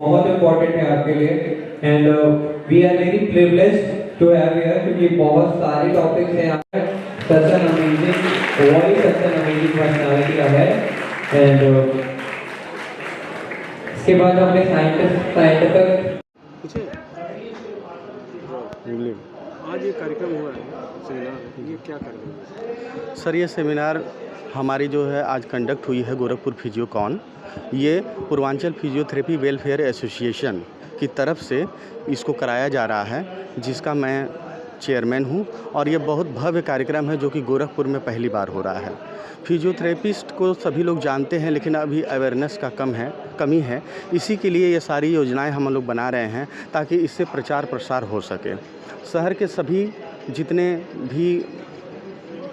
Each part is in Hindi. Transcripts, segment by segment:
बहुत इम्पोर्टेंट है आपके लिए and we are very privileged to have here क्योंकि बहुत सारे टॉपिक्स हैं यहाँ पर such an amazing voice such an amazing personality है एंड इसके बाद हमने साइंटिफिक आज ये कार्यक्रम हुआ है सेमिनार, ये क्या कार्यक्रम है? सर ये सेमिनार हमारी जो है आज कंडक्ट हुई है गोरखपुर फिजियोकॉन। ये पूर्वांचल फिजियोथेरेपी वेलफेयर एसोसिएशन की तरफ से इसको कराया जा रहा है, जिसका मैं चेयरमैन हूँ और ये बहुत भव्य कार्यक्रम है जो कि गोरखपुर में पहली बार हो रहा है। फिजियोथेरेपिस्ट को सभी लोग जानते हैं लेकिन अभी अवेयरनेस का कमी है। इसी के लिए ये सारी योजनाएं हम लोग बना रहे हैं ताकि इससे प्रचार प्रसार हो सके। शहर के सभी जितने भी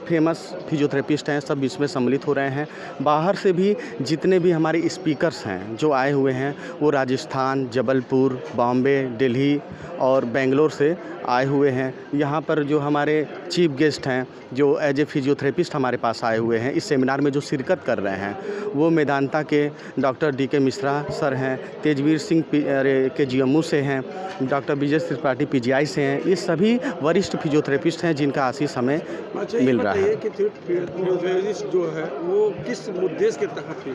फेमस फिजियोथेरेपिस्ट हैं सब इसमें सम्मिलित हो रहे हैं। बाहर से भी जितने भी हमारे स्पीकर्स हैं जो आए हुए हैं वो राजस्थान, जबलपुर, बॉम्बे, दिल्ली और बेंगलोर से आए हुए हैं। यहाँ पर जो हमारे चीफ गेस्ट हैं जो एज ए फिजियोथेरेपिस्ट हमारे पास आए हुए हैं इस सेमिनार में जो शिरकत कर रहे हैं वो मेदांता के डॉक्टर डी.के. मिश्रा सर हैं, तेजवीर सिंह के जीएमयू से हैं, डॉक्टर विजय त्रिपाठी पीजीआई से हैं। ये सभी वरिष्ठ फिजियोथेरेपिस्ट हैं जिनका आशीष हमें मिल रहा है। कि फिजियोथेरेपिस्ट जो है वो किस उद्देश्य के तहत है,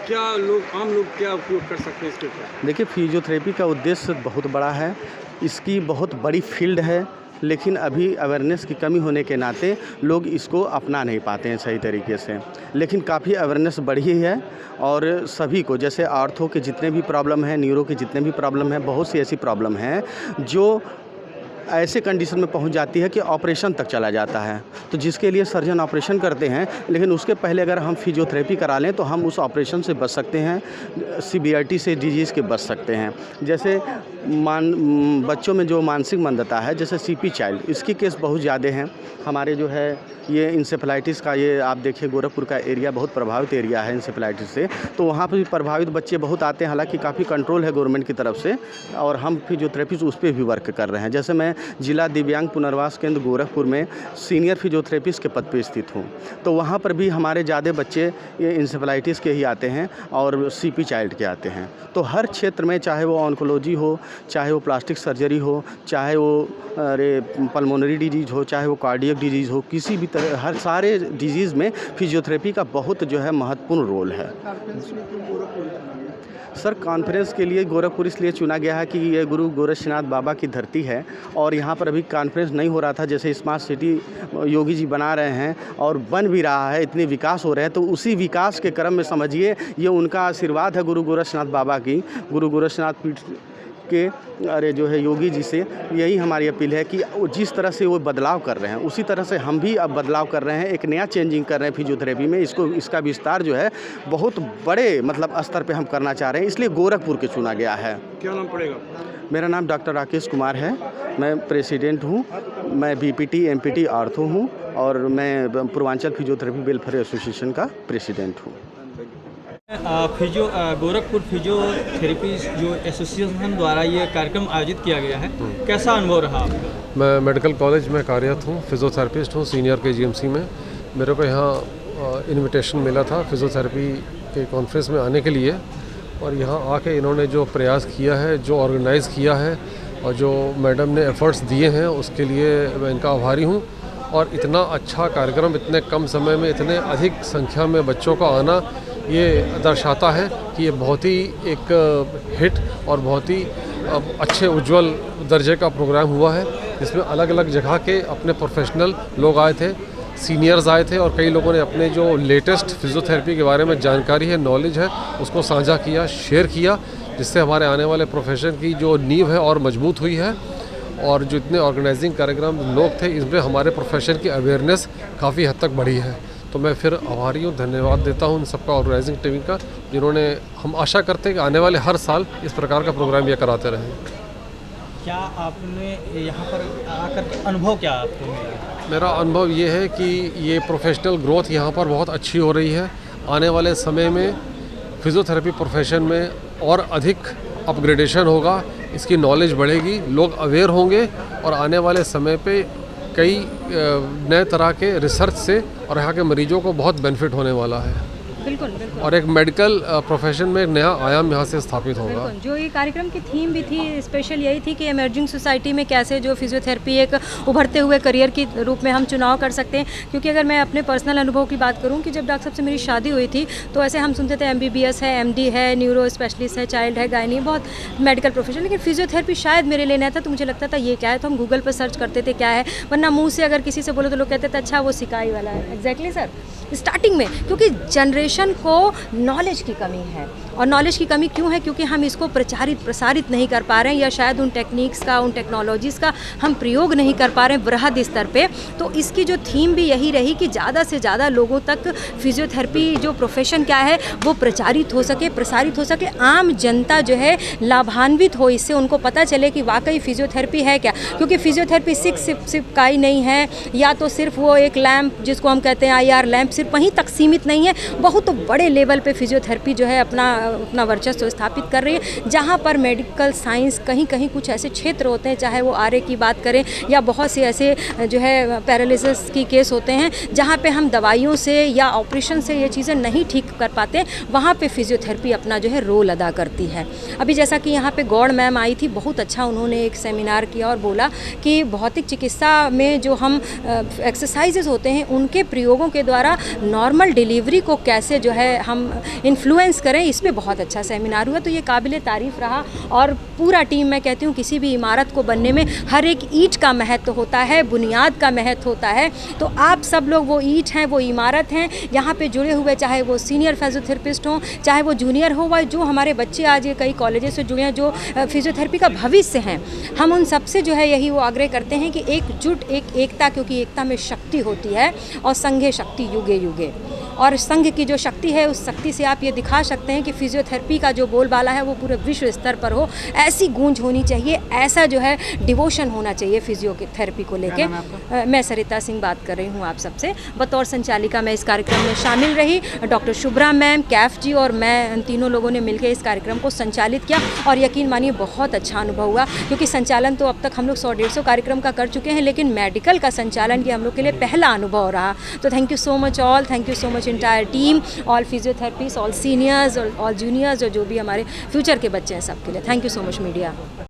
क्या आम लोग क्या उपयोग कर सकते हैं इसके तहत? देखिए फिजियोथेरेपी का उद्देश्य बहुत बड़ा है, इसकी बहुत बड़ी फील्ड है, लेकिन अभी अवेयरनेस की कमी होने के नाते लोग इसको अपना नहीं पाते हैं सही तरीके से। लेकिन काफ़ी अवेयरनेस बढ़ी है और सभी को जैसे आर्थो के जितने भी प्रॉब्लम हैं, न्यूरो के जितने भी प्रॉब्लम हैं, बहुत सी ऐसी प्रॉब्लम हैं जो ऐसे कंडीशन में पहुंच जाती है कि ऑपरेशन तक चला जाता है। तो जिसके लिए सर्जन ऑपरेशन करते हैं, लेकिन उसके पहले अगर हम फिजियोथेरेपी करा लें तो हम उस ऑपरेशन से बच सकते हैं, सीवीआरटी से डिजीज़ के बच सकते हैं। जैसे बच्चों में जो मानसिक मंदता है जैसे सीपी चाइल्ड, इसकी केस बहुत ज़्यादा हैं। हमारे जो है ये इंसेफेलाइटिस का ये आप देखिए गोरखपुर का एरिया बहुत प्रभावित एरिया है इंसेफेलाइटिस से, तो वहाँ पर भी प्रभावित बच्चे बहुत आते हैं। हालांकि काफ़ी कंट्रोल है गवर्नमेंट की तरफ से और हम फिजियोथेरेपिस्ट उस पर भी वर्क कर रहे हैं। जैसे मैं जिला दिव्यांग पुनर्वास केंद्र गोरखपुर में सीनियर फिजियोथेरेपिस्ट के पद पर स्थित हूँ, तो वहाँ पर भी हमारे ज़्यादा बच्चे ये इंसेफेलाइटिस के ही आते हैं और सीपी चाइल्ड के आते हैं। तो हर क्षेत्र में चाहे वो ऑन्कोलॉजी हो, चाहे वो प्लास्टिक सर्जरी हो, चाहे वो पल्मोनरी डिजीज़ हो, चाहे वो कार्डियक डिजीज़ हो, किसी भी तरह हर सारे डिजीज़ में फिजियोथेरेपी का बहुत जो है महत्वपूर्ण रोल है। सर कॉन्फ्रेंस के लिए गोरखपुर इसलिए चुना गया है कि ये गुरु गोरक्षनाथ बाबा की धरती है और यहाँ पर अभी कॉन्फ्रेंस नहीं हो रहा था। जैसे स्मार्ट सिटी योगी जी बना रहे हैं और बन भी रहा है, इतने विकास हो रहे हैं, तो उसी विकास के क्रम में समझिए ये उनका आशीर्वाद है गुरु गोरक्षनाथ बाबा की, गुरु गोरक्षनाथ पीठ के जो है योगी जी से यही हमारी अपील है कि जिस तरह से वो बदलाव कर रहे हैं उसी तरह से हम भी अब बदलाव कर रहे हैं, एक नया चेंजिंग कर रहे हैं फिजियोथेरेपी में। इसका विस्तार जो है बहुत बड़े मतलब स्तर पे हम करना चाह रहे हैं, इसलिए गोरखपुर के चुना गया है। क्या नाम पड़ेगा? मेरा नाम डॉक्टर राकेश कुमार है, मैं प्रेसिडेंट हूँ, मैं बीपीटी एमपीटी आर्थो हूँ और मैं पूर्वांचल फिजियोथेरेपी वेलफेयर एसोसिएशन का प्रेसिडेंट हूँ। गोरखपुर फिजियोथेरेपी जो एसोसिएशन द्वारा ये कार्यक्रम आयोजित किया गया है, कैसा अनुभव रहा आपका? मैं मेडिकल कॉलेज में कार्यरत हूँ, फिजियोथेरेपिस्ट हूँ सीनियर KGMC में। मेरे को यहाँ इनविटेशन मिला था फिजियोथेरेपी के कॉन्फ्रेंस में आने के लिए और यहाँ आके इन्होंने जो प्रयास किया है, जो ऑर्गेनाइज़ किया है और जो मैडम ने एफ़र्ट्स दिए हैं उसके लिए मैं इनका आभारी हूँ। और इतना अच्छा कार्यक्रम इतने कम समय में इतने अधिक संख्या में बच्चों का आना ये दर्शाता है कि ये बहुत ही एक हिट और बहुत ही अच्छे उज्जवल दर्जे का प्रोग्राम हुआ है, जिसमें अलग अलग जगह के अपने प्रोफेशनल लोग आए थे। सीनियर्स आए थे और कई लोगों ने अपने जो लेटेस्ट फिजियोथेरेपी के बारे में जानकारी है, नॉलेज है, उसको साझा किया, शेयर किया, जिससे हमारे आने वाले प्रोफेशन की जो नींव है और मजबूत हुई है। और जो इतने ऑर्गेनाइजिंग कार्यक्रम लोग थे, इसमें हमारे प्रोफेशन की अवेयरनेस काफ़ी हद तक बढ़ी है। तो मैं फिर आभारी हूँ, धन्यवाद देता हूँ उन सबका, ऑर्गेनाइजिंग टीम का, जिन्होंने, हम आशा करते हैं कि आने वाले हर साल इस प्रकार का प्रोग्राम ये कराते रहें। क्या आपने यहाँ पर आकर के अनुभव क्या आपको मिला? मेरा अनुभव ये है कि ये प्रोफेशनल ग्रोथ यहाँ पर बहुत अच्छी हो रही है। आने वाले समय में फिजियोथेरेपी प्रोफेशन में और अधिक अपग्रेडेशन होगा, इसकी नॉलेज बढ़ेगी, लोग अवेयर होंगे और आने वाले समय पे कई नए तरह के रिसर्च से और यहाँ के मरीजों को बहुत बेनिफिट होने वाला है। बिल्कुल बिल्कुल। और एक मेडिकल प्रोफेशन में एक नया आयाम यहाँ से स्थापित होगा। बिल्कुल, जो ये कार्यक्रम की थीम भी थी स्पेशल यही थी कि इमर्जिंग सोसाइटी में कैसे जो फिजियोथेरेपी एक उभरते हुए करियर के रूप में हम चुनाव कर सकते हैं। क्योंकि अगर मैं अपने पर्सनल अनुभव की बात करूं कि जब डॉक्टर साहब से मेरी शादी हुई थी तो ऐसे हम सुनते थे MBBS है, MD है, न्यूरो स्पेशलिस्ट है, चाइल्ड है, गायनी, बहुत मेडिकल प्रोफेशन, लेकिन फिजियोथेरेपी शायद मेरे लिए नया था। तो मुझे लगता था ये क्या है, तो हम गूगल पर सर्च करते थे क्या है, वरना मुँह से अगर किसी से बोलो तो लोग कहते थे अच्छा वो सिकाई वाला है। एग्जैक्टली सर, स्टार्टिंग में क्योंकि जनरेशन को नॉलेज की कमी है। और नॉलेज की कमी क्यों है? क्योंकि हम इसको प्रसारित नहीं कर पा रहे हैं, या शायद उन टेक्निक्स का, उन टेक्नोलॉजीज़ का हम प्रयोग नहीं कर पा रहे हैं वृहद स्तर पे। तो इसकी जो थीम भी यही रही कि ज़्यादा से ज़्यादा लोगों तक फिजियोथेरेपी जो प्रोफेशन क्या है वो प्रचारित हो सके, प्रसारित हो सके, आम जनता जो है लाभान्वित हो इससे, उनको पता चले कि वाकई फिजियोथेरेपी है क्या। क्योंकि फिजियोथेरेपी सिर्फ का ही नहीं है, या तो सिर्फ वो एक लैम्प जिसको हम कहते हैं IR लैम्प, सिर्फ वहीं तक सीमित नहीं है। बहुत बड़े लेवल पे फिजियोथेरेपी जो है अपना वर्चस्व स्थापित कर रही है, जहाँ पर मेडिकल साइंस कहीं कहीं कुछ ऐसे क्षेत्र होते हैं, चाहे वो RA की बात करें या बहुत से ऐसे जो है पैरालिसिस की केस होते हैं जहाँ पे हम दवाइयों से या ऑपरेशन से ये चीज़ें नहीं ठीक कर पाते, वहाँ पे फिजियोथेरेपी अपना जो है रोल अदा करती है। अभी जैसा कि यहाँ पे गौड़ मैम आई थी, बहुत अच्छा उन्होंने एक सेमिनार किया और बोला कि भौतिक चिकित्सा में जो हम एक्सरसाइजेज होते हैं उनके प्रयोगों के द्वारा नॉर्मल डिलीवरी को कैसे जो है हम इन्फ्लुएंस करें, इस पे बहुत अच्छा सेमिनार हुआ। तो ये काबिले तारीफ़ रहा। और पूरा टीम, मैं कहती हूँ किसी भी इमारत को बनने में हर एक ईंट का महत्व होता है, बुनियाद का महत्व होता है। तो आप सब लोग वो ईंट हैं, वो इमारत हैं यहाँ पे जुड़े हुए, चाहे वो सीनियर फिजियोथेरेपिस्ट हों, चाहे वो जूनियर हो, व जो हमारे बच्चे आज ये कई कॉलेजेस से जुड़े हैं जो फिजियोथेरेपी का भविष्य हैं, हम उन सबसे जो है यही वो आग्रह करते हैं कि एकजुट, एकता, क्योंकि एकता में शक्ति होती है और संघे शक्ति युगे युगे। और संघ की जो शक्ति है, उस शक्ति से आप ये दिखा सकते हैं कि फिजियोथेरेपी का जो बोलबाला है वो पूरे विश्व स्तर पर हो, ऐसी गूंज होनी चाहिए, ऐसा जो है डिवोशन होना चाहिए फिजियोथेरेपी को लेके। मैं सरिता सिंह बात कर रही हूँ आप सबसे। बतौर संचालिका मैं इस कार्यक्रम में शामिल रही। डॉक्टर शुभ्रा मैम, कैफ जी और मैं, तीनों लोगों ने मिलकर इस कार्यक्रम को संचालित किया और यकीन मानिए बहुत अच्छा अनुभव हुआ। क्योंकि संचालन तो अब तक हम लोग 100-150 कार्यक्रम का कर चुके हैं, लेकिन मेडिकल का संचालन ये हम लोग के लिए पहला अनुभव रहा। तो thank you so much all, thank you so much entire team, all physiotherapist, all seniors, all juniors और जो भी हमारे फ्यूचर के बच्चे हैं सबके लिए। Thank you so much media.